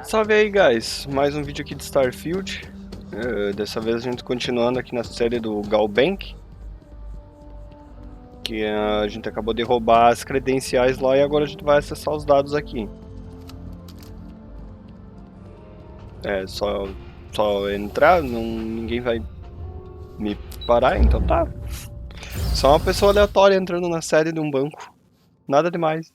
Salve aí, guys! Mais um vídeo aqui de Starfield. Dessa vez a gente continuando aqui na série do Galbank, que a gente acabou de roubar as credenciais lá e agora a gente vai acessar os dados aqui. É só entrar, ninguém vai me parar, então tá. Só uma pessoa aleatória entrando na sede de um banco. Nada demais.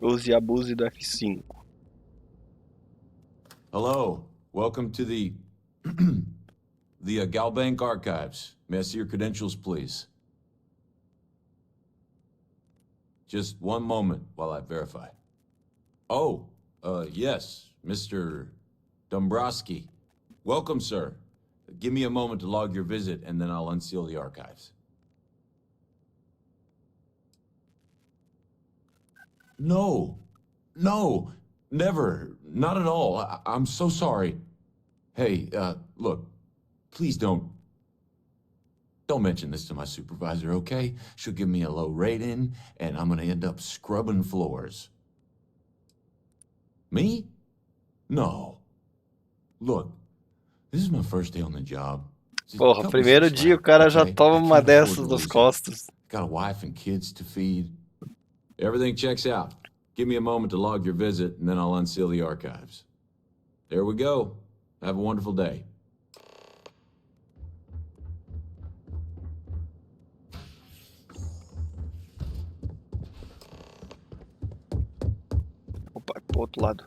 Use e abuse do F5. Hello, welcome to the Galbank archives. May I see your credentials, please? Just one moment while I verify. Oh, yes, Mr. Dombrowski. Welcome, sir. Give me a moment to log your visit, and then I'll unseal the archives. No, never, not at all. I'm so sorry. Hey, look, please don't mention this to my supervisor, okay? She'll give me a low rating, and I'm gonna end up scrubbing floors. Me? No. Look, this is my first day on the job. Porra, primeiro dia o cara já toma uma dessas das costas. Got a wife and kids to feed. Everything checks out. Give me a moment to log your visit, and then I'll unseal the archives. There we go. Have a wonderful day. Opa, pro outro lado.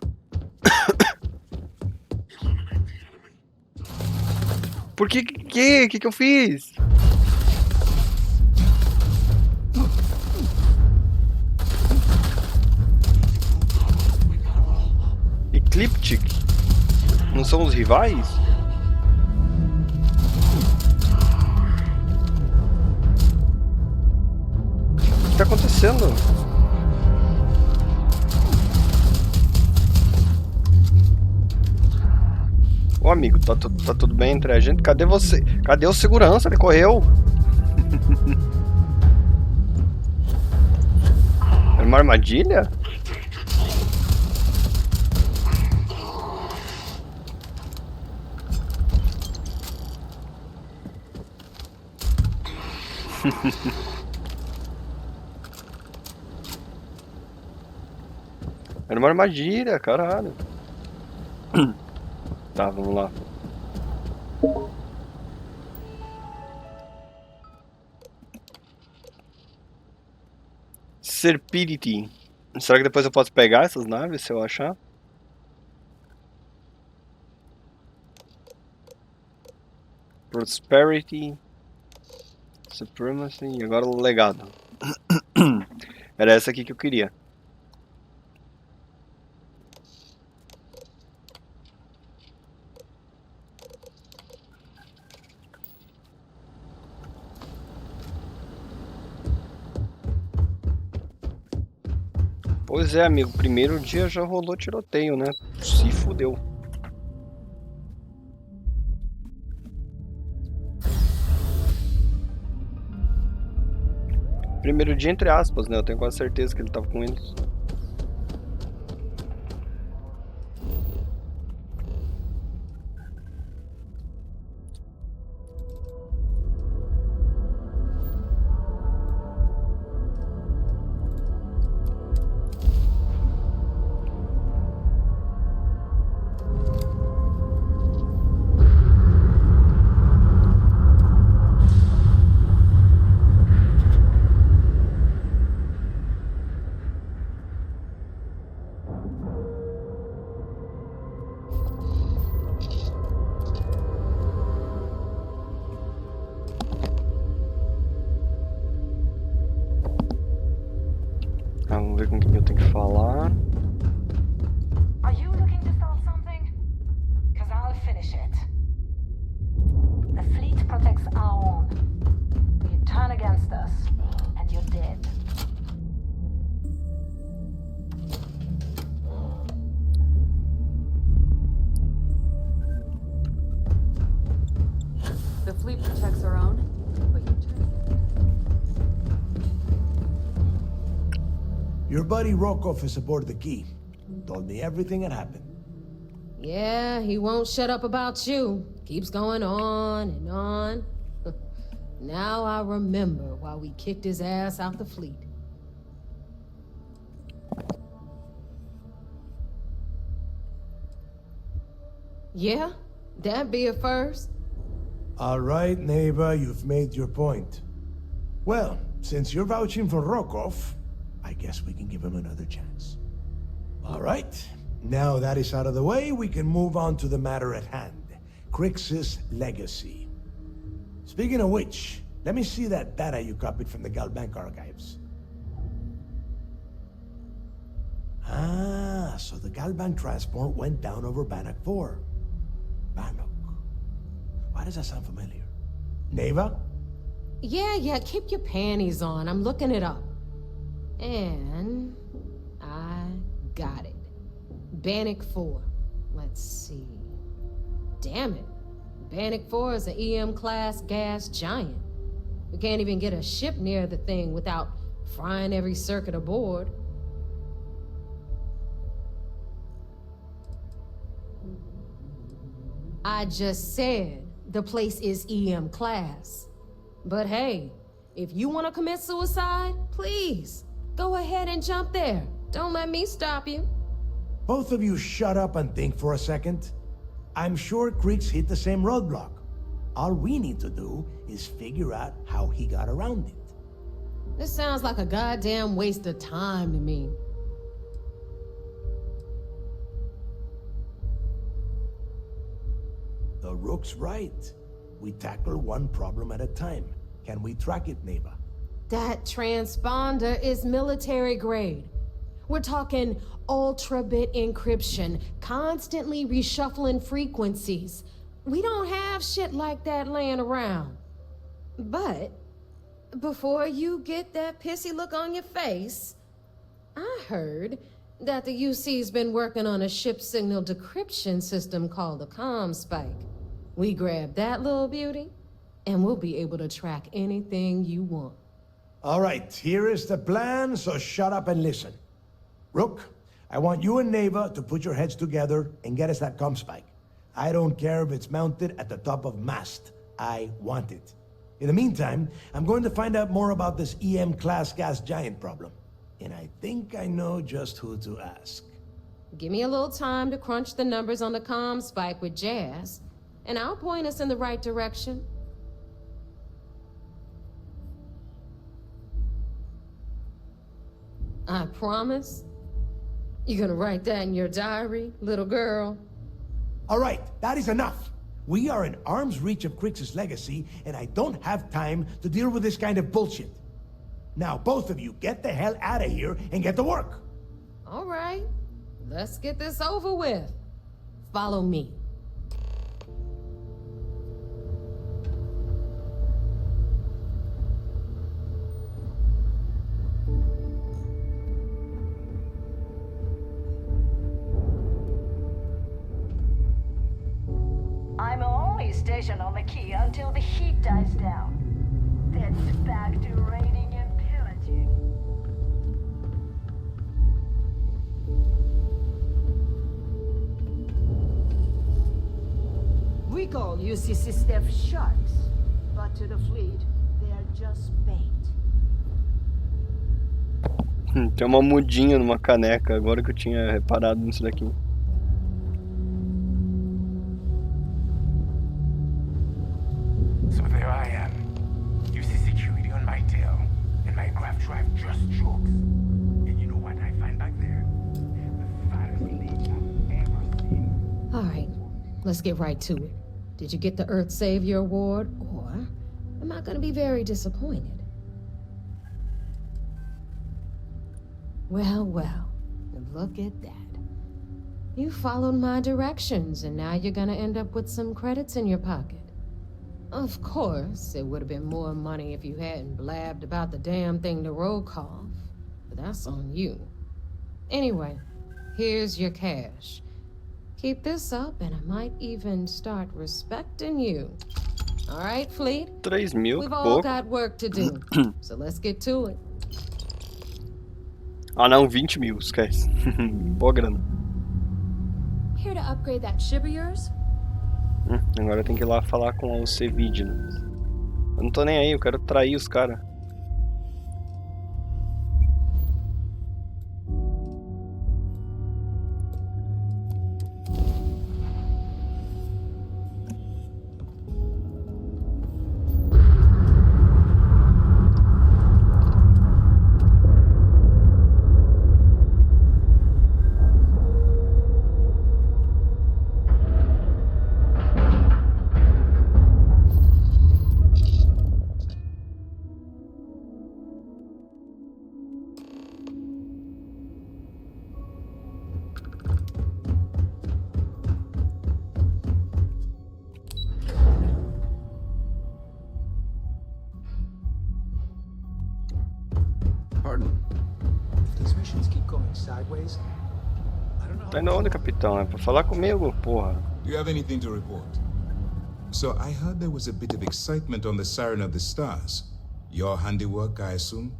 Por que eu fiz? Ecliptic? Não são os rivais? O que tá acontecendo? Ô amigo, tá tudo bem entre a gente? Cadê você? Cadê o segurança? Ele correu? É uma armadilha? Era uma armadilha, caralho. Tá, vamos lá. Serpidity. Será que depois eu posso pegar essas naves se eu achar? Prosperity. Supremacy. E agora o legado. Era essa aqui que eu queria. Pois é, amigo, primeiro dia já rolou tiroteio, né? Se fudeu. Primeiro dia entre aspas, né? Eu tenho quase certeza que ele tava com eles. Vamos ver com quem eu tenho que falar. Are you looking to start something? Because I'll finish it. The fleet protects our own. You turn against us, and you're dead. The fleet protects our own, but you turn against us. Your buddy Rokov is aboard the Key. Told me everything that happened. Yeah, he won't shut up about you. Keeps going on and on. Now I remember why we kicked his ass out the fleet. Yeah, that'd be a first. All right, Neva, you've made your point. Well, since you're vouching for Rokov, I guess we can give him another chance. All right, now that is out of the way, we can move on to the matter at hand. Crix's legacy. Speaking of which, let me see that data you copied from the Galbank archives. Ah, so the Galbank transport went down over Bannock 4. Bannock. Why does that sound familiar? Neva? Yeah, keep your panties on. I'm looking it up. And I got it. Bannock 4. Let's see. Damn it. Bannock 4 is an EM-class gas giant. We can't even get a ship near the thing without frying every circuit aboard. I just said the place is EM class. But hey, if you want to commit suicide, please, go ahead and jump there. Don't let me stop you. Both of you shut up and think for a second. I'm sure Crix hit the same roadblock. All we need to do is figure out how he got around it. This sounds like a goddamn waste of time to me. The Rook's right. We tackle one problem at a time. Can we track it, Neva? That transponder is military grade. We're talking ultra-bit encryption, constantly reshuffling frequencies. We don't have shit like that laying around. But before you get that pissy look on your face, I heard that the UC's been working on a ship signal decryption system called the ComSpike. We grab that little beauty, and we'll be able to track anything you want. All right, here is the plan, so shut up and listen. Rook, I want you and Neva to put your heads together and get us that ComSpike. I don't care if it's mounted at the top of mast. I want it. In the meantime, I'm going to find out more about this EM-class gas giant problem. And I think I know just who to ask. Give me a little time to crunch the numbers on the ComSpike with Jazz, and I'll point us in the right direction. I promise. You gonna write that in your diary, little girl? All right, that is enough. We are in arm's reach of Crix's legacy, and I don't have time to deal with this kind of bullshit. Now, both of you, get the hell out of here and get to work. All right, let's get this over with. Follow me. I'm only stationed on the key until the heat dies down. Then back to raiding and pillaging. We call UCC staff sharks, but to the fleet, they're just bait. Tem uma mudinha numa caneca, agora que eu tinha reparado nisso daqui. So there I am. You see security on my tail, and my graph drive just chokes. And you know what I find back there? The fattest leak I've ever seen. All right, let's get right to it. Did you get the Earth Savior Award, or am I gonna be very disappointed? Well, look at that. You followed my directions, and now you're gonna end up with some credits in your pocket. Of course, it would have been more money if you hadn't blabbed about the damn thing to Rokov, but that's on you. Anyway, here's your cash. Keep this up, and I might even start respecting you. All right, Fleet? 3.000, We've all pouco. got work to do, so let's get to it. Ah não, 20 mil, esquece. Boa grana. Here to upgrade that ship of yours? Agora tem que ir lá falar com os Cevidians. Eu não tô nem aí, eu quero trair os caras. Pardon. If these missions keep going sideways, I don't know. Tá indo onde, capitão? É pra falar comigo, porra. Do you have anything to report? So I heard there was a bit of excitement on the Siren of the Stars. Your handiwork, I assume?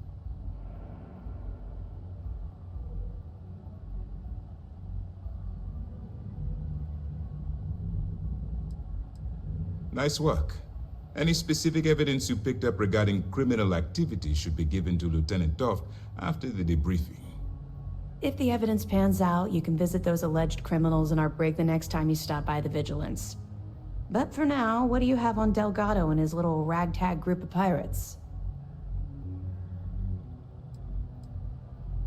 Nice work. Any specific evidence you picked up regarding criminal activity should be given to Lieutenant Toft after the debriefing. If the evidence pans out, you can visit those alleged criminals in our brig the next time you stop by the Vigilance. But for now, what do you have on Delgado and his little ragtag group of pirates?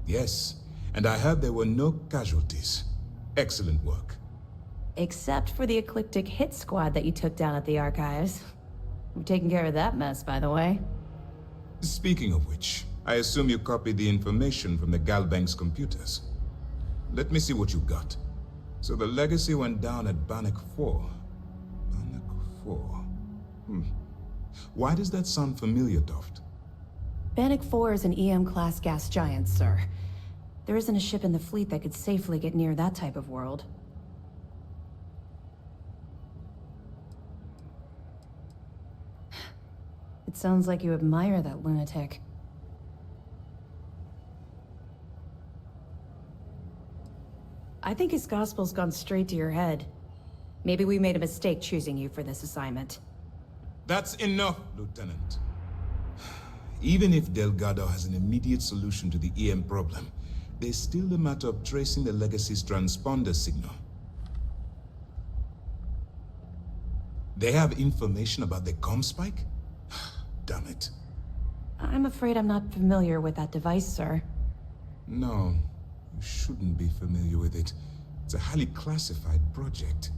Yes, and I heard there were no casualties. Excellent work. Except for the eclectic hit squad that you took down at the archives. We've taken care of that mess, by the way. Speaking of which, I assume you copied the information from the Galbank's computers. Let me see what you got. So the legacy went down at Bannock 4. Bannock 4. Why does that sound familiar, Toft? Bannock 4 is an EM-class gas giant, sir. There isn't a ship in the fleet that could safely get near that type of world. It sounds like you admire that lunatic. I think his gospel's gone straight to your head. Maybe we made a mistake choosing you for this assignment. That's enough, Lieutenant. Even if Delgado has an immediate solution to the EM problem, there's still the matter of tracing the Legacy's transponder signal. They have information about the comm spike? Damn it. I'm afraid I'm not familiar with that device, sir. No, you shouldn't be familiar with it. It's a highly classified project.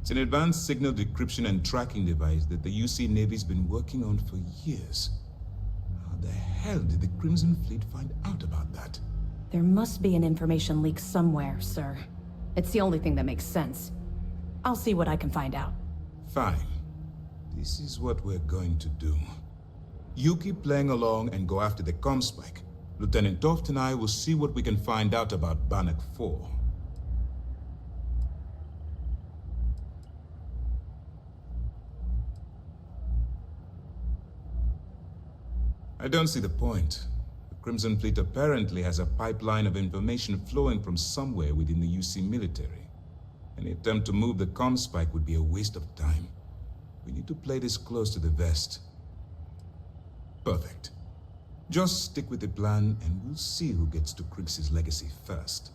It's an advanced signal decryption and tracking device that the UC Navy's been working on for years. How the hell did the Crimson Fleet find out about that? There must be an information leak somewhere, sir. It's the only thing that makes sense. I'll see what I can find out. Fine. This is what we're going to do. You keep playing along and go after the comm spike. Lieutenant Toft and I will see what we can find out about Bannock 4. I don't see the point. The Crimson Fleet apparently has a pipeline of information flowing from somewhere within the UC military. Any attempt to move the comm spike would be a waste of time. We need to play this close to the vest. Perfect. Just stick with the plan and we'll see who gets to Krix's legacy first.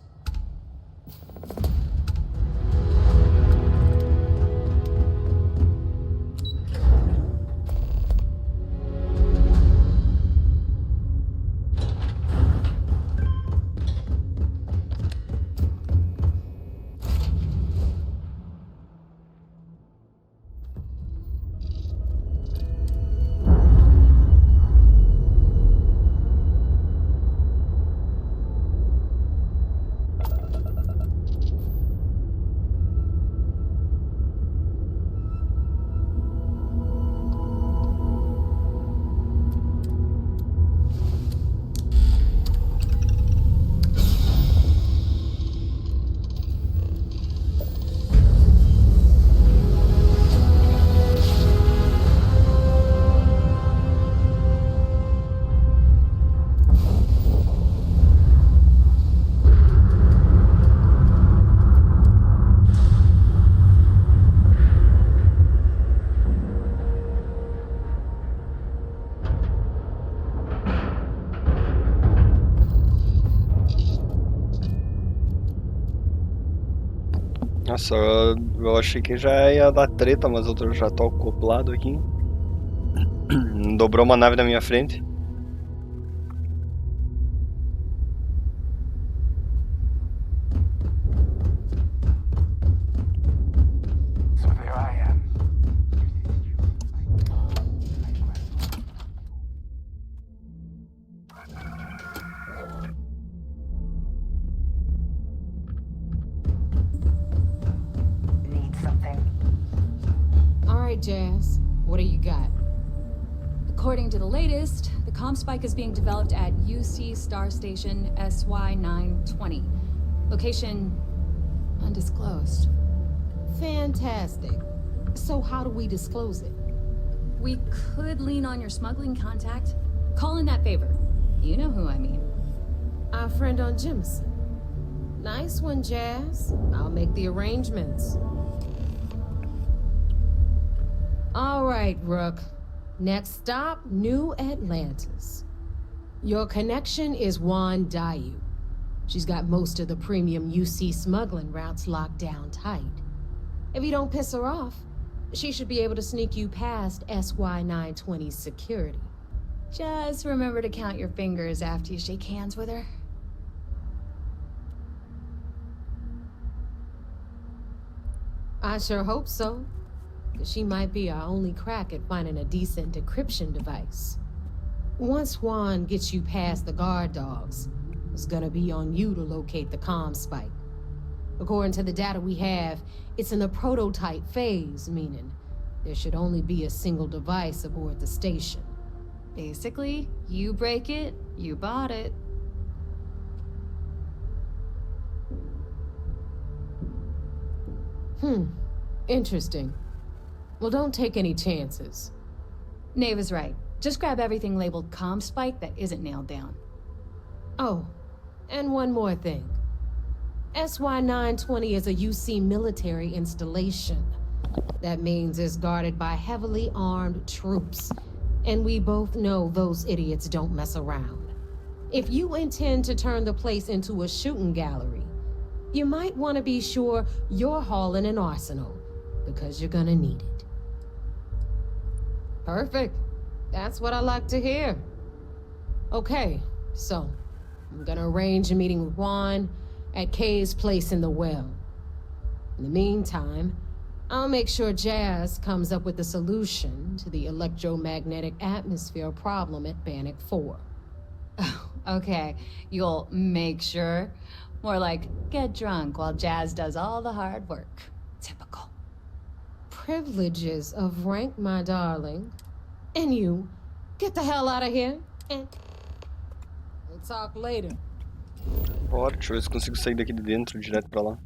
Nossa, eu achei que já ia dar treta, mas eu já tô acoplado aqui. Dobrou uma nave na minha frente. So there I am. Need something? All right, Jazz. What do you got? According to the latest, the comm spike is being developed at UC Star Station SY-920. Location undisclosed. Fantastic. So how do we disclose it? We could lean on your smuggling contact. Call in that favor. You know who I mean. Our friend on Jimson. Nice one, Jazz. I'll make the arrangements. All right, Rook. Next stop, New Atlantis. Your connection is Juan Dayu. She's got most of the premium UC smuggling routes locked down tight. If you don't piss her off, she should be able to sneak you past SY-920's security. Just remember to count your fingers after you shake hands with her. I sure hope so. 'Cause she might be our only crack at finding a decent decryption device. Once Juan gets you past the guard dogs, it's gonna be on you to locate the comm spike. According to the data we have, it's in the prototype phase, meaning there should only be a single device aboard the station. Basically, you break it, you bought it. Interesting. Well, don't take any chances. Nave is right. Just grab everything labeled comm spike that isn't nailed down. Oh, and one more thing. SY-920 is a UC military installation. That means it's guarded by heavily armed troops. And we both know those idiots don't mess around. If you intend to turn the place into a shooting gallery, you might want to be sure you're hauling an arsenal, because you're gonna need it. Perfect. That's what I like to hear. Okay, so I'm gonna arrange a meeting with Juan at Kay's place in the well. In the meantime, I'll make sure Jazz comes up with a solution to the electromagnetic atmosphere problem at Bannock 4. Okay, you'll make sure. More like, get drunk while Jazz does all the hard work. Typical. Privileges of rank, my darling. And you, get the hell out of here, and we'll talk later. Bora, deixa eu ver se consigo sair daqui de dentro direto pra lá.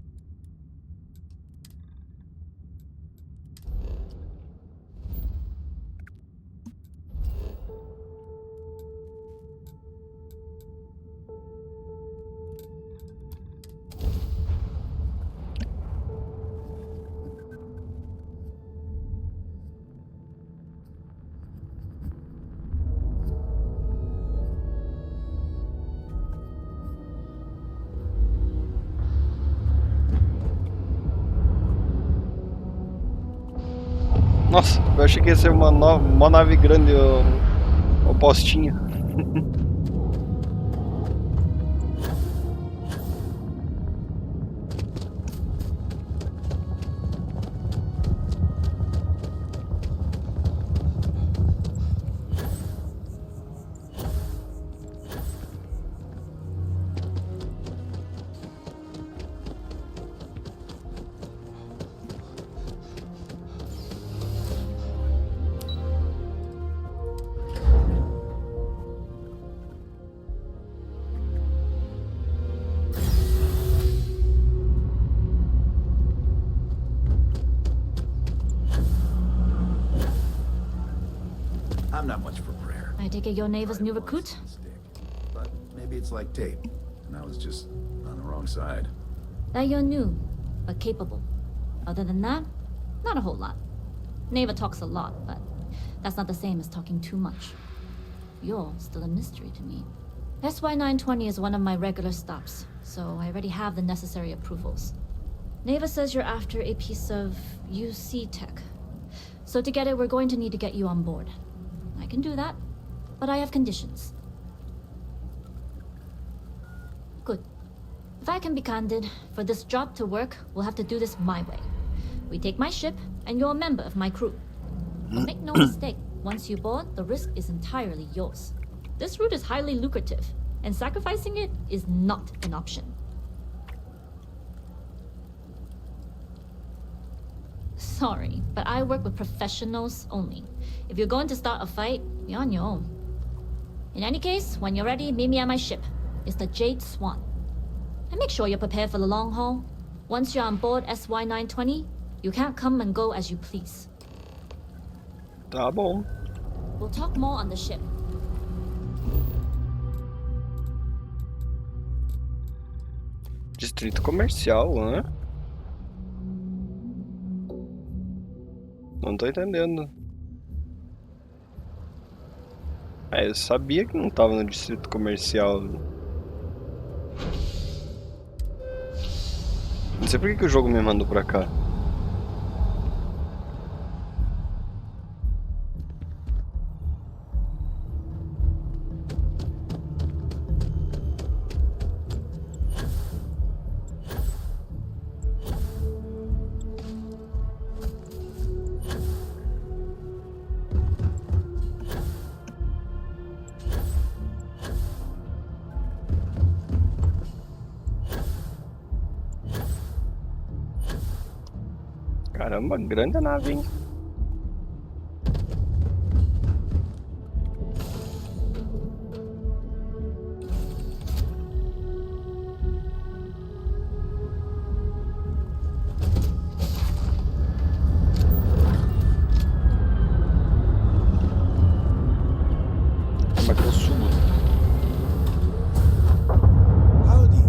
Nossa, eu achei que ia ser uma nave grande opostinha. I'm not much for prayer. I take it your neighbor's new recruit? But maybe it's like tape, and I was just on the wrong side. That you're new, but capable. Other than that, not a whole lot. Neighbor talks a lot, but that's not the same as talking too much. You're still a mystery to me. SY-920 is one of my regular stops, so I already have the necessary approvals. Neva says you're after a piece of UC tech. So to get it, we're going to need to get you on board. I can do that, but I have conditions. Good. If I can be candid, for this job to work, we'll have to do this my way. We take my ship, and you're a member of my crew. But make no mistake, once you board, the risk is entirely yours. This route is highly lucrative, and sacrificing it is not an option. Sorry, but I work with professionals only. If you're going to start a fight, you're on your own. In any case, when you're ready, meet me at my ship. It's the Jade Swan. And make sure you're prepared for the long haul. Once you're on board SY-920, you can't come and go as you please. Tá bom. We'll talk more on the ship. Distrito comercial, né? Não tô entendendo. Eu sabia que não tava no distrito comercial. Não sei por que o jogo me mandou pra cá. Caramba, grande a nave, hein? Como é que eu subo? Howdy.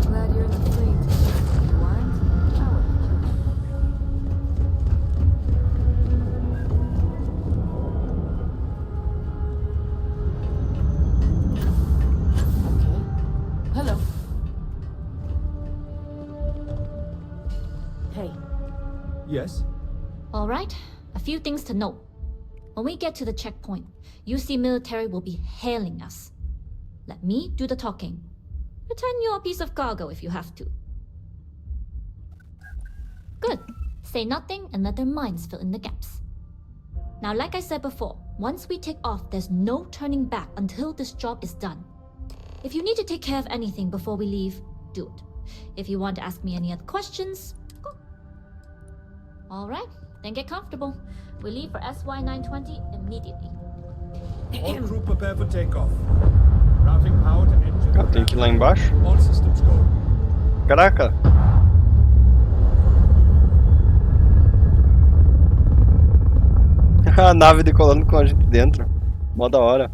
Glad you're in the fleet. You aren't? I wouldn't kill you. Okay. Hello. Hey. Yes? All right, a few things to note. When we get to the checkpoint, UC military will be hailing us. Let me do the talking. Pretend you're a piece of cargo if you have to. Good. Say nothing and let their minds fill in the gaps. Now, like I said before, once we take off, there's no turning back until this job is done. If you need to take care of anything before we leave, do it. If you want to ask me any other questions, go. All right, then get comfortable. We leave for SY-920 immediately. All crew prepare for takeoff. Routing power to engine. Ah, tem que ir lá embaixo? All systems go. Caraca! A nave decolando com a gente dentro. Mó da hora.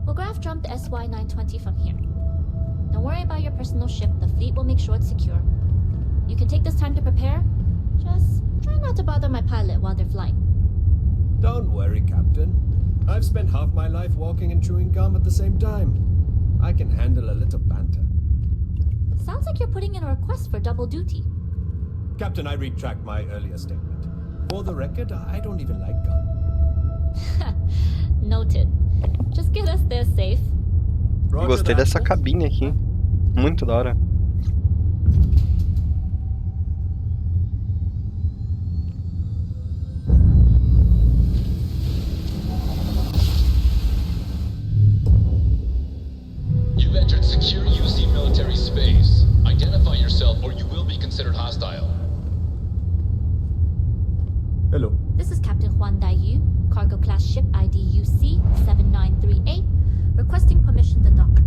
We'll graph jump the SY-920 from here. Don't worry about your personal ship. The fleet will make sure it's secure. You can take this time to prepare. Just try not to bother my pilot while they're flying. Don't worry, Captain. I've spent half my life walking and chewing gum at the same time. I can handle a little banter. Sounds like you're putting in a request for double duty. Captain, I retract my earlier statement. For the record, I don't even like gum. Noted. Just get us there safe. Roger Gostei that. dessa cabine aqui. Muito da hora. You've entered secure UC military space. Identify yourself or you will be considered hostile. Hello. This is Captain Huan Daiyu, cargo class ship ID UC 7938, requesting permission to dock.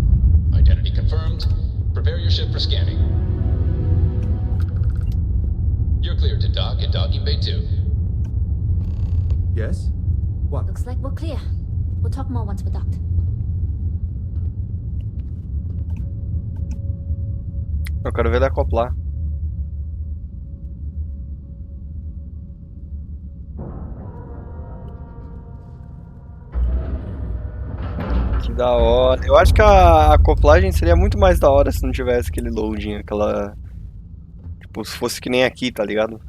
Identity confirmed. Prepare your ship for scanning. You're cleared to dock at docking bay 2. Yes? What? Looks like we're clear. We'll talk more once we're docked. Eu quero ver ele acoplar. Que da hora. Eu acho que a acoplagem seria muito mais da hora se não tivesse aquele loading, aquela... Tipo, se fosse que nem aqui, tá ligado?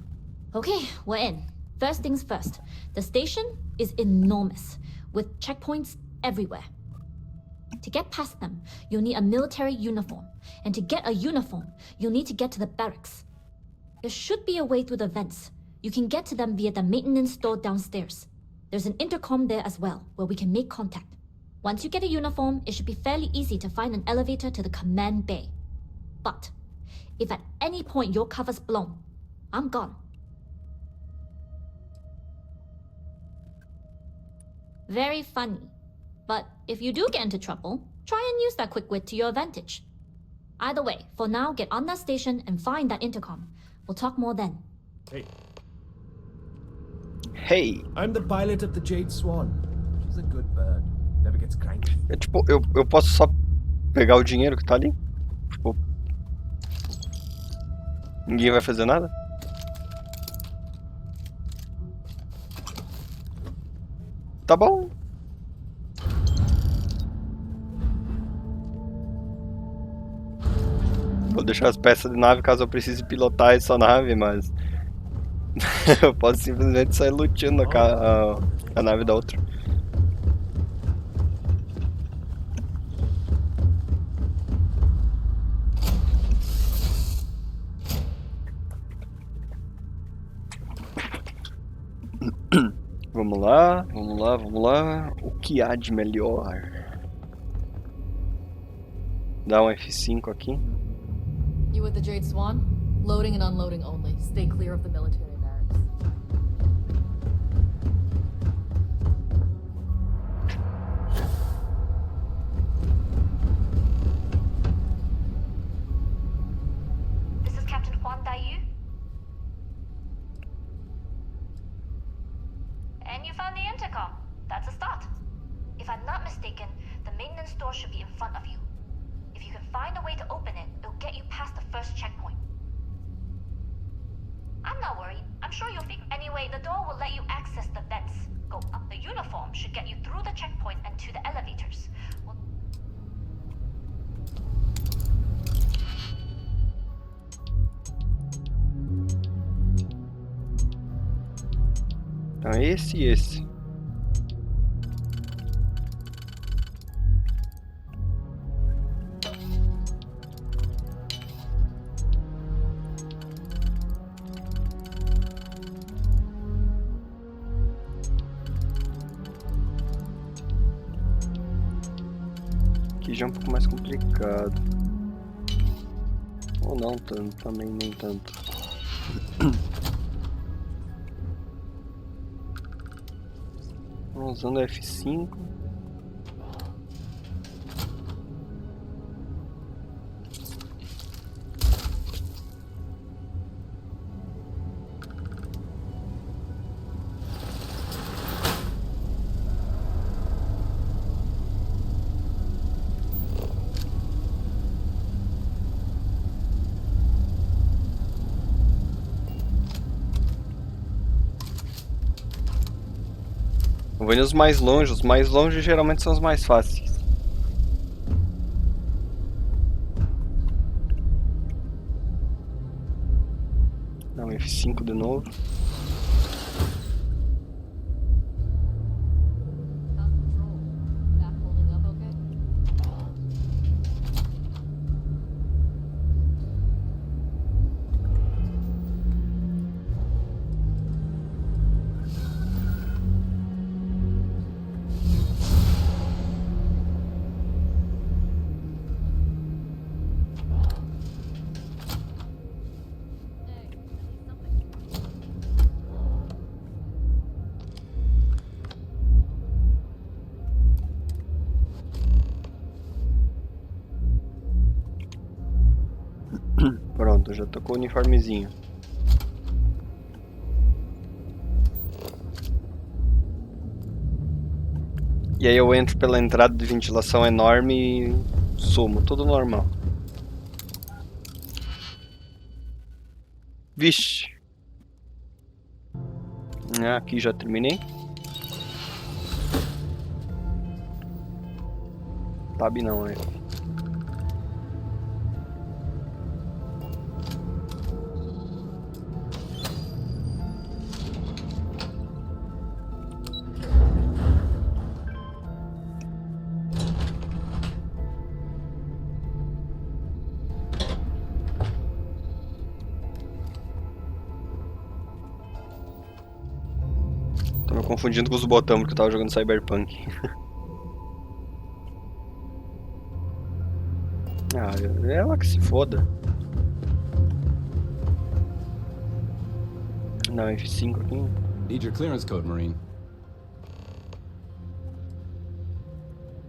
Okay, we're in. First things first. The station is enormous, with checkpoints everywhere. To get past them, you'll need a military uniform. And to get a uniform, you'll need to get to the barracks. There should be a way through the vents. You can get to them via the maintenance store downstairs. There's an intercom there as well, where we can make contact. Once you get a uniform, it should be fairly easy to find an elevator to the command bay. But if at any point your cover's blown, I'm gone. Very funny. But if you do get into trouble, try and use that quick wit to your advantage. Either way, for now, get on that station and find that intercom. We'll talk more then. Hey, Hey! I'm the pilot of the Jade Swan. She's a good bird. Never gets cranky. É tipo, eu posso só pegar o dinheiro que tá ali? Tipo... Ninguém vai fazer nada? Tá bom. Vou deixar as peças de nave caso eu precise pilotar essa nave, mas... eu posso simplesmente sair lutando a nave da outra. Vamos lá, vamos lá, vamos lá. O que há de melhor? Dá um F5 aqui. You with the Jade Swan? Loading and unloading only. Stay clear of the military barracks. This is Captain Huan Daiyu. And you found the intercom. That's a start. If I'm not mistaken, the maintenance door should be in front of you. If you can find a way to open it, it'll get you past the first checkpoint. I'm not worried. I'm sure you'll figure. Anyway, the door will let you access the vents. Go up. The uniform should get you through the checkpoint and to the elevators. Então esse e esse. Aqui já é um pouco mais complicado. Ou não tanto, também nem tanto. Usando F5. Eu vou indo os mais longe geralmente são os mais fáceis. Dá um F5 de novo. Pronto, já tô com o uniformezinho. E aí eu entro pela entrada de ventilação enorme e sumo, tudo normal. Vixe. Aqui já terminei. Tab não, né? Tô me confundindo com os botões porque eu tava jogando Cyberpunk. Ah, ela que se foda. Não, F5 aqui. Need your clearance code, Marine.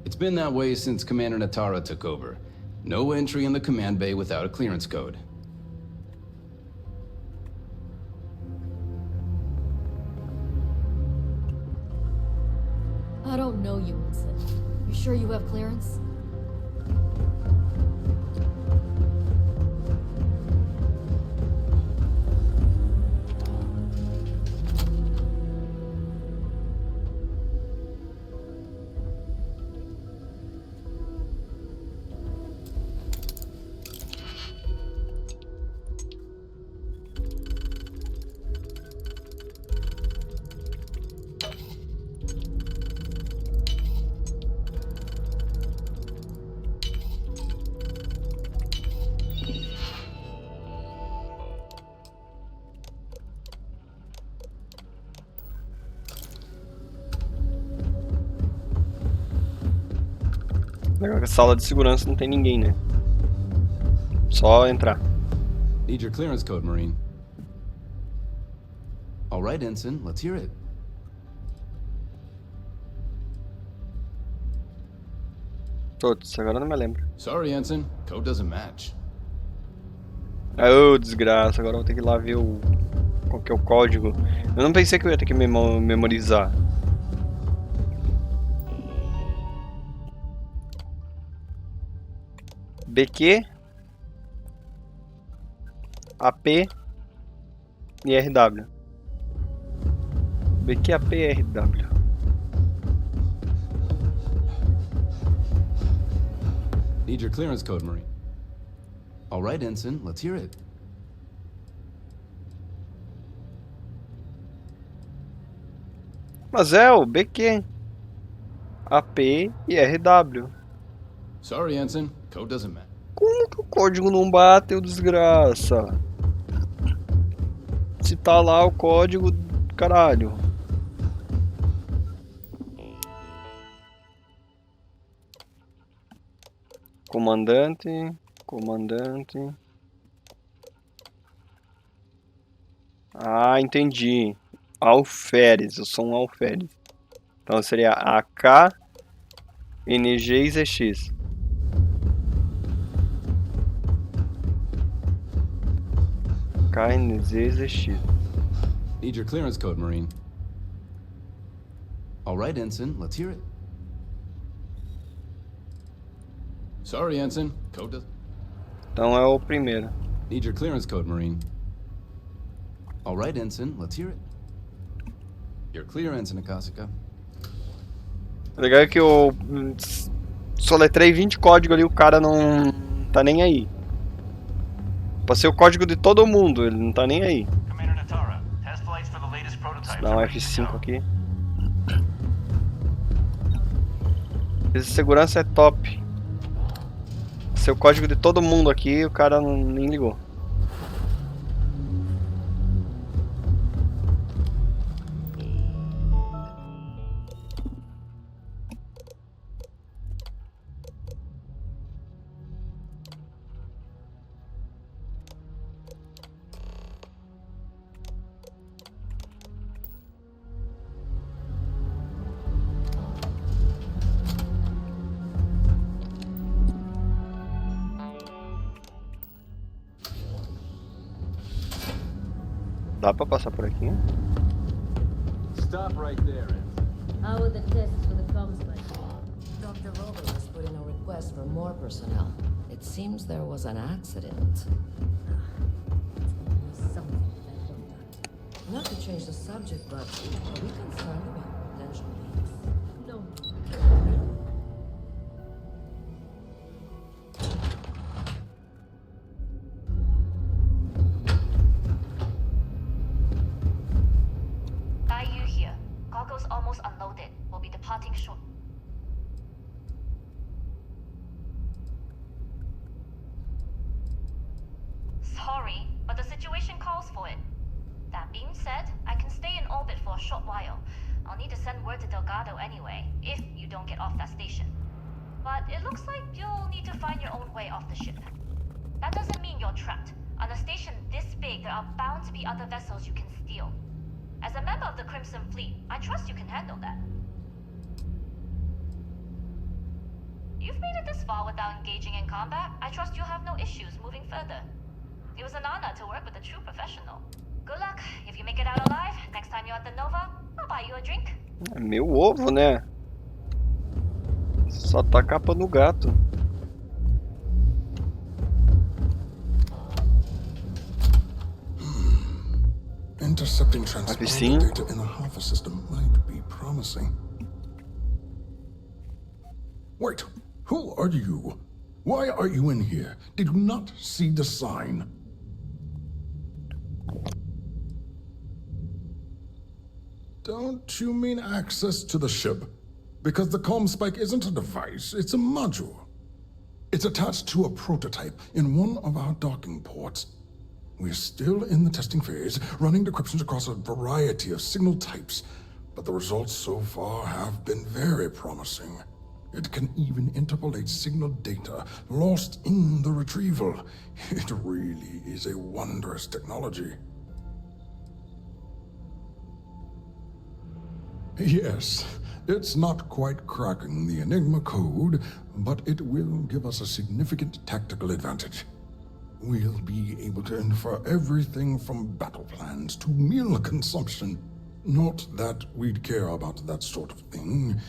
It's been that way since Commander Natara took over. No entry in the command bay without a clearance code. I don't know you, Winston. You sure you have clearance? Na sala de segurança não tem ninguém, né? Só entrar. Need your clearance code, Marine. All right, Ensign, let's hear it. Todos, agora não me lembro. Sorry, Ensign, code doesn't match. Ô, desgraça, agora eu vou ter que ir lá ver qual que é o código. Eu não pensei que eu ia ter que memorizar. BQ, AP e RW. BQ, AP e RW. Need your clearance code, Marine. All right, Ensign, let's hear it. Mas é o BQ, AP e RW. Sorry, Ensign, code doesn't match. Como que o código não bate, ô desgraça? Se tá lá o código, caralho. Comandante, comandante. Ah, entendi. Alferes, eu sou um alferes. Então seria AK, NG e ZX. KNZZX. Need your clearance code, Marine. All right, Ensign, let's hear it. Sorry, Ensign, code does. Então é o primeiro. Need your clearance code, Marine. All right, Ensign, let's hear it. You're clear, Ensign Akasaka. O legal é que eu soletrei 20 códigos ali, o cara não tá nem aí. Passei o código de todo mundo, ele não tá nem aí. Vou dar um F5 aqui. Esse segurança é top. Passei o código de todo mundo aqui, o cara nem ligou. Dá pra passar por aqui? Stop right there. How are the tests for the comms spike? Dr. Rover has put in a request for more personnel. It seems there was an accident. Something. Not to change the subject, but are we concerned about potential leaks? No. the situation calls for it. That being said, I can stay in orbit for a short while. I'll need to send word to Delgado anyway, if you don't get off that station. But it looks like you'll need to find your own way off the ship. That doesn't mean you're trapped. On a station this big, there are bound to be other vessels you can steal. As a member of the Crimson Fleet, I trust you can handle that. You've made it this far without engaging in combat. I trust you'll have no issues moving further. It was an honor to work with a true professional. Good luck. If you make it out alive, next time you're at the Nova, I'll buy you a drink. É meu ovo, né? Só tá capa no gato. Intercepting transponder data in the Alpha system might be promising. Wait, who are you? Why are you in here? Did you not see the sign? Don't you mean access to the ship? Because the comm spike isn't a device, it's a module. It's attached to a prototype in one of our docking ports. We're still in the testing phase, running decryptions across a variety of signal types, but the results so far have been very promising. It can even interpolate signal data lost in the retrieval. It really is a wondrous technology. Yes, it's not quite cracking the Enigma code, but it will give us a significant tactical advantage. We'll be able to infer everything from battle plans to meal consumption. Not that we'd care about that sort of thing.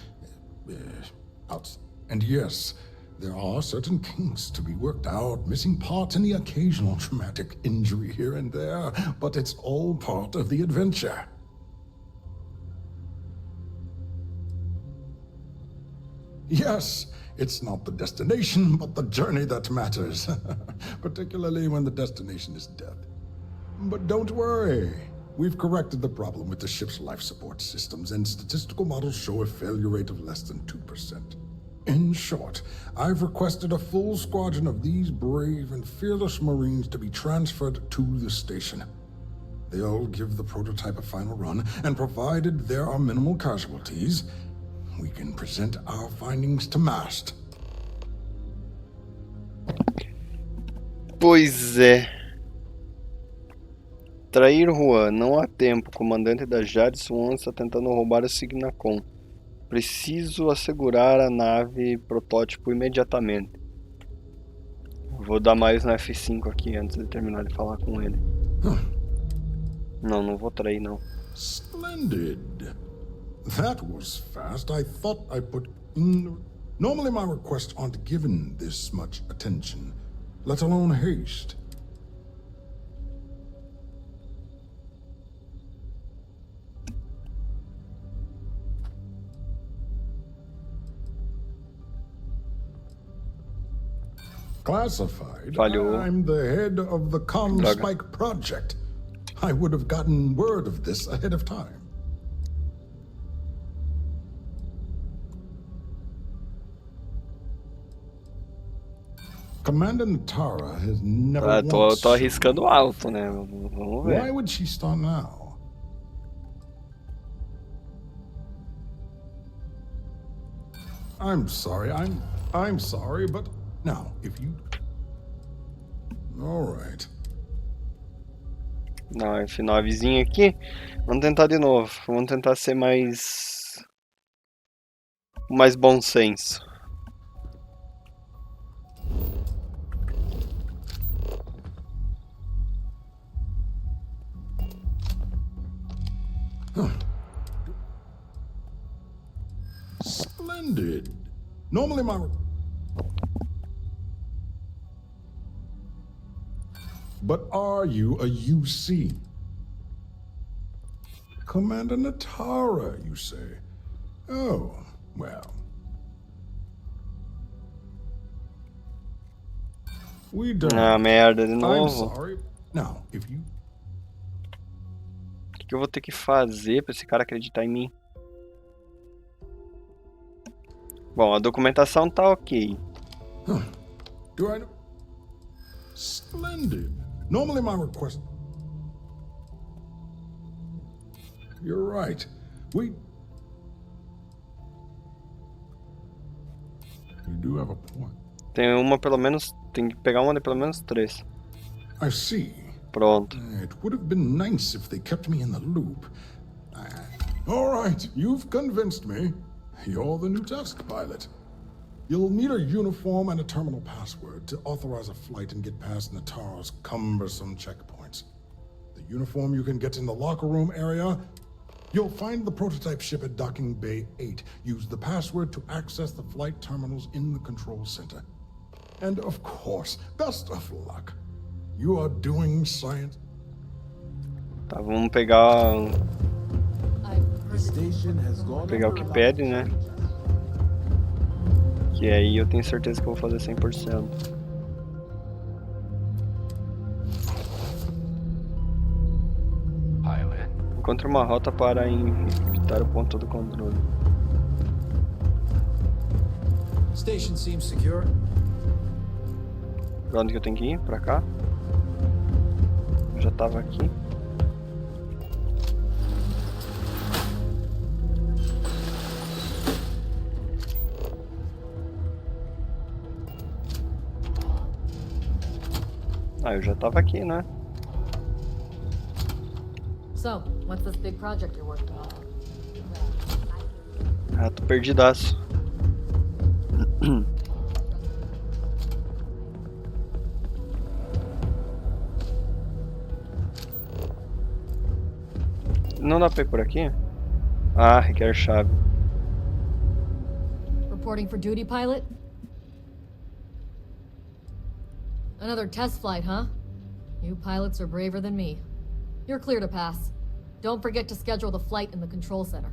And yes, there are certain kinks to be worked out, missing parts and the occasional traumatic injury here and there, but it's all part of the adventure. Yes, it's not the destination, but the journey that matters, particularly when the destination is death. But don't worry. We've corrected the problem with the ship's life support systems, and statistical models show a failure rate of less than 2%. In short, I've requested a full squadron of these brave and fearless Marines to be transferred to the station. They'll give the prototype a final run, and provided there are minimal casualties, we can present our findings to MAST. Pois é. Trair Juan, não há tempo. O comandante da Jade Swan está tentando roubar a Signacom. Preciso assegurar a nave protótipo imediatamente. Vou dar mais no F5 aqui antes de terminar de falar com ele. Não vou trair não. Splendid. That was fast. I thought I put in... Normally my requests aren't given this much attention, let alone haste. Classified. Falhou. I'm the head of the Comm Spike project. I would have gotten word of this ahead of time. Commander Natara has never once... Tô arriscando alto, né? Vamos ver. Why would she start now? I'm sorry, I'm sorry, but now, if you... All right. Não, F9zinho aqui. Vamos tentar de novo. Vamos tentar ser mais bom senso. Splendid. Normally my... But are you a UC? Commander Natara, you say? Oh, well. We don't. Ah, merda, de I'm novo. sorry. Now, if you... O que eu vou ter que fazer pra esse cara acreditar em mim? Bom, a documentação tá ok. Do I... Splendid. Normally my request... You're right. You do have a point. Tem uma pelo menos... Tem que pegar uma de pelo menos 3. I see. Pronto. It would have been nice if they kept me in the loop. All right, you've convinced me. You're the new test pilot. You'll need a uniform and a terminal password to authorize a flight and get past Natara's cumbersome checkpoints. The uniform you can get in the locker room area. You'll find the prototype ship at Docking Bay 8. Use the password to access the flight terminals in the control center. And of course, best of luck. You are doing science. Tá, vamos pegar... The station has gone Pegar o que pede, né? Que aí eu tenho certeza que eu vou fazer 100%. Pilot. Encontre uma rota para evitar o ponto do controle. Station seems secure. Pra onde que eu tenho que ir? Pra cá? Eu já tava aqui. Ah, eu já tava aqui, né? So, what's this big project you're working on? Ah, tô perdidaço. Não dá pra ir por aqui? Ah, requer chave. Reporting for duty, pilot? Another test flight, huh? You pilots are braver than me. You're clear to pass. Don't forget to schedule the flight in the control center.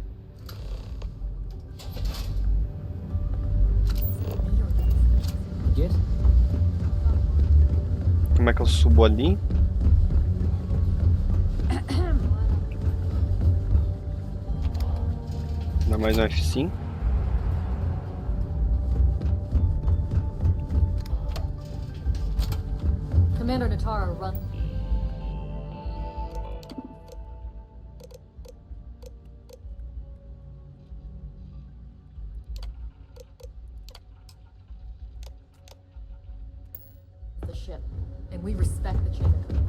Get? Como é que eu subo ali? Dá mais um F5. Commander Natara, run. The ship, and we respect the chain of command.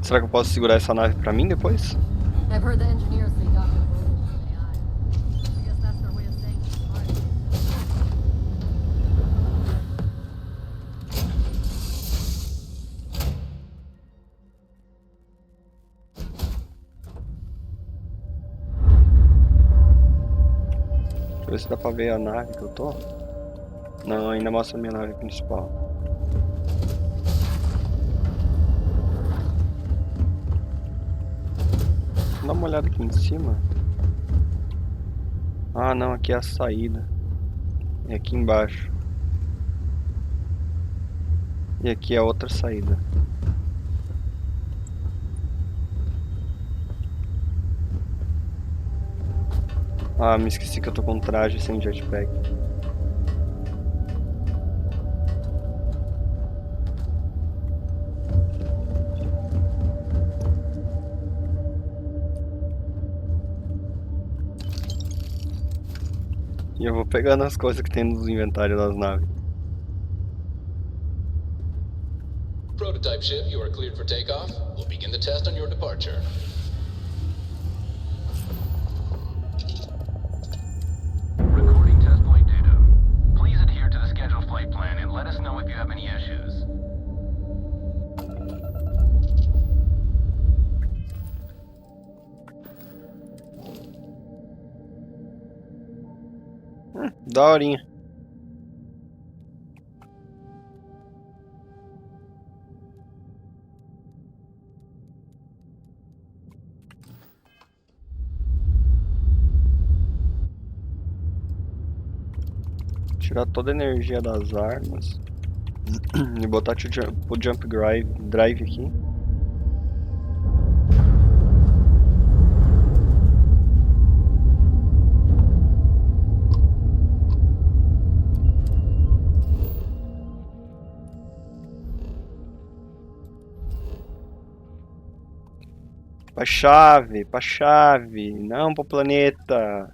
Será que eu posso segurar essa nave pra mim depois? I've heard the engineers say Dr. Broden is an AI. I guess that's their way of saying it's smart. Deixa eu ver se dá pra ver a nave que eu tô. Não, ainda mostra a minha nave principal. Dá uma olhada aqui em cima. Ah, não, aqui é a saída. E aqui embaixo. E aqui é a outra saída. Ah, me esqueci que eu tô com traje sem jetpack. E eu vou pegando as coisas que tem nos inventários das naves. Prototype ship, you are cleared for takeoff. We'll begin the test on your departure. Recording test flight data. Please adhere to the scheduled flight plan and let us know if you have any issues. Daorinha. Tirar toda a energia das armas e botar o jump drive aqui. Pra chave, não pro planeta.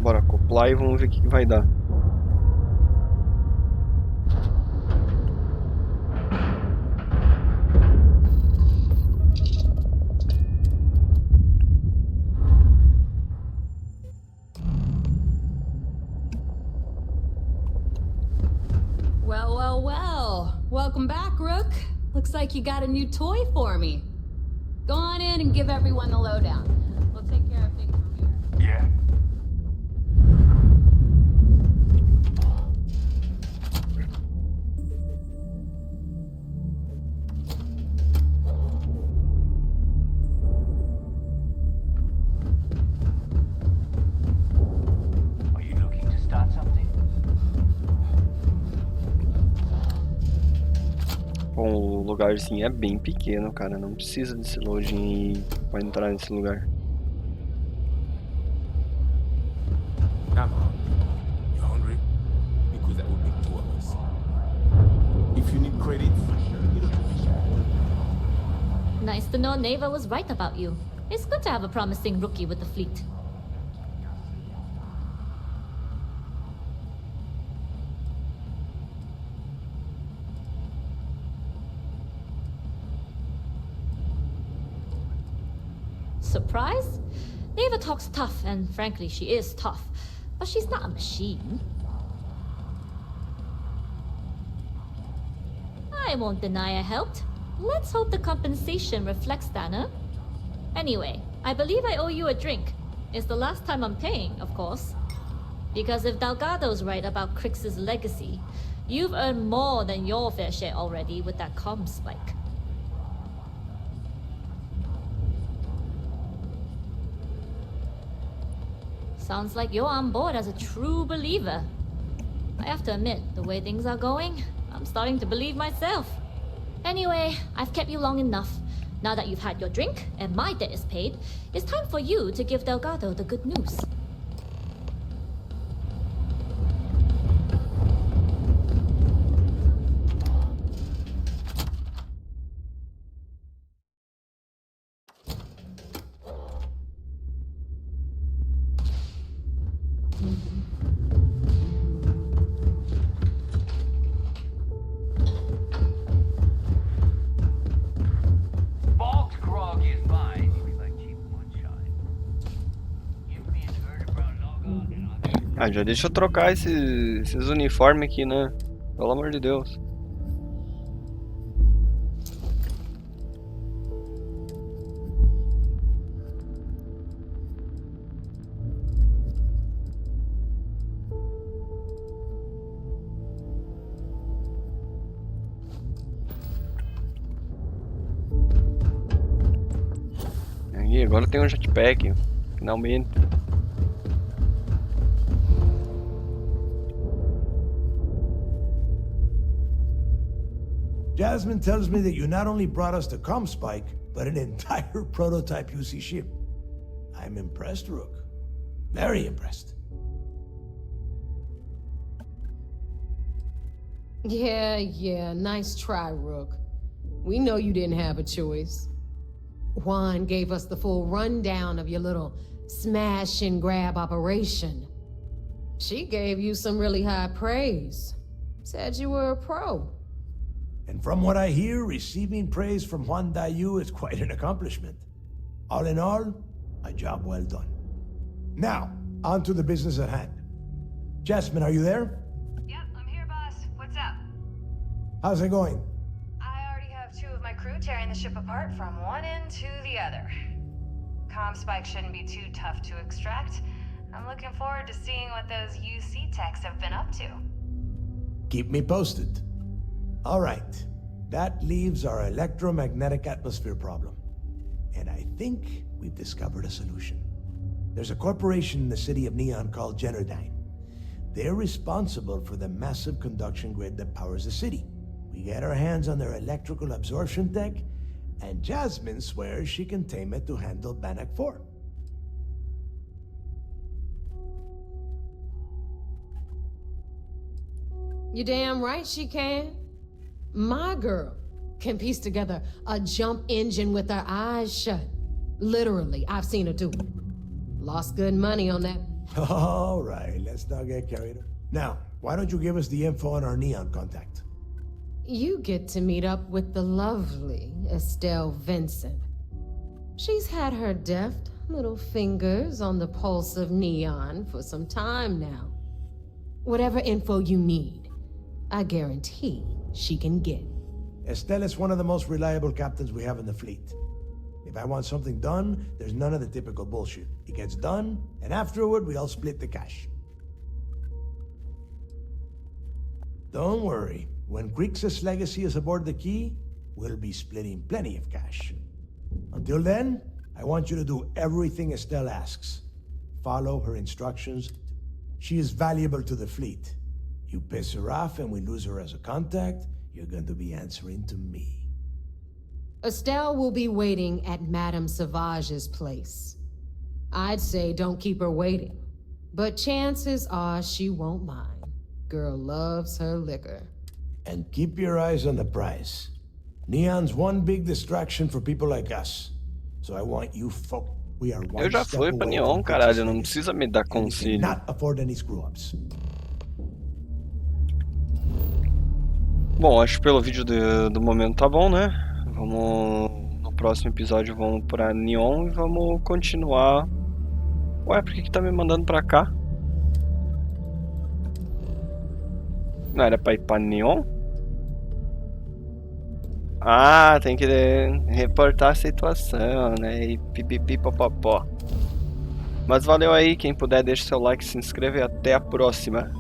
Bora acoplar e vamos ver o que vai dar. Well, well, well. Welcome back, Rook. Looks like you got a new toy for me. Go on in and give everyone the lowdown. We'll take care of things from here. Yeah. Are you looking to start something? Bom, o lugarzinho é bem pequeno, cara. Não precisa desse loading aí pra entrar nesse lugar. Come on. You hungry? Because that would be 2 hours. If you need credits, you don't have to share. Nice to know Neva was right about you. It's good to have a promising rookie with the fleet. Surprise? Neva talks tough, and frankly, she is tough. But she's not a machine. I won't deny I helped. Let's hope the compensation reflects that, huh? Anyway, I believe I owe you a drink. It's the last time I'm paying, of course. Because if Delgado's right about Crix's legacy, you've earned more than your fair share already with that comm spike. Sounds like you're on board as a true believer. I have to admit, the way things are going, I'm starting to believe myself. Anyway, I've kept you long enough. Now that you've had your drink and my debt is paid, it's time for you to give Delgado the good news. Bulk grog is fine. You be like cheap moonshine. Give me an vertebral logo and I'll Ah, já deixa eu trocar esses uniformes aqui, né? Pelo amor de Deus. Aí, agora tem um jetpack, finalmente. Jasmine tells me that you not only brought us the comm spike, but an entire prototype UC ship. I'm impressed, Rook. Very impressed. Yeah, nice try, Rook. We know you didn't have a choice. Juan gave us the full rundown of your little smash and grab operation. She gave you some really high praise. Said you were a pro. And from what I hear, receiving praise from Juan Dayu is quite an accomplishment. All in all, a job well done. Now, on to the business at hand. Jasmine, are you there? Yep, I'm here, boss. What's up? How's it going? I already have 2 of my crew tearing the ship apart from one end to the other. Comm spike shouldn't be too tough to extract. I'm looking forward to seeing what those UC techs have been up to. Keep me posted. All right. That leaves our electromagnetic atmosphere problem. And I think we've discovered a solution. There's a corporation in the city of Neon called Generdyne. They're responsible for the massive conduction grid that powers the city. We get our hands on their electrical absorption tech, and Jasmine swears she can tame it to handle Bannock 4. You damn right she can. My girl can piece together a jump engine with her eyes shut. Literally, I've seen her do it. Lost good money on that. All right, let's not get carried away. Now, why don't you give us the info on our Neon contact? You get to meet up with the lovely Estelle Vincent. She's had her deft little fingers on the pulse of Neon for some time now. Whatever info you need, I guarantee she can get. Estelle is one of the most reliable captains we have in the fleet. If I want something done, there's none of the typical bullshit. It gets done, and afterward, we all split the cash. Don't worry. When Creeks' legacy is aboard the Key, we'll be splitting plenty of cash. Until then, I want you to do everything Estelle asks. Follow her instructions. She is valuable to the fleet. You piss her off and we lose her as a contact, you're going to be answering to me. Estelle will be waiting at Madame Sauvage's place. I'd say don't keep her waiting, but chances are she won't mind. Girl loves her liquor. And keep your eyes on the prize. Neon's one big distraction for people like us. So I want you folk. We are one Eu já step fui pra away Neon, from caralho, não precisa me dar and we conselho. cannot afford any screw-ups. Bom, acho que pelo vídeo do momento tá bom, né? Vamos... No próximo episódio vamos pra Neon e vamos continuar... Ué, por que tá me mandando pra cá? Não era pra ir pra Neon? Ah, tem que reportar a situação, né? E pipipi popopó. Mas valeu aí, quem puder deixa seu like, se inscreve e até a próxima.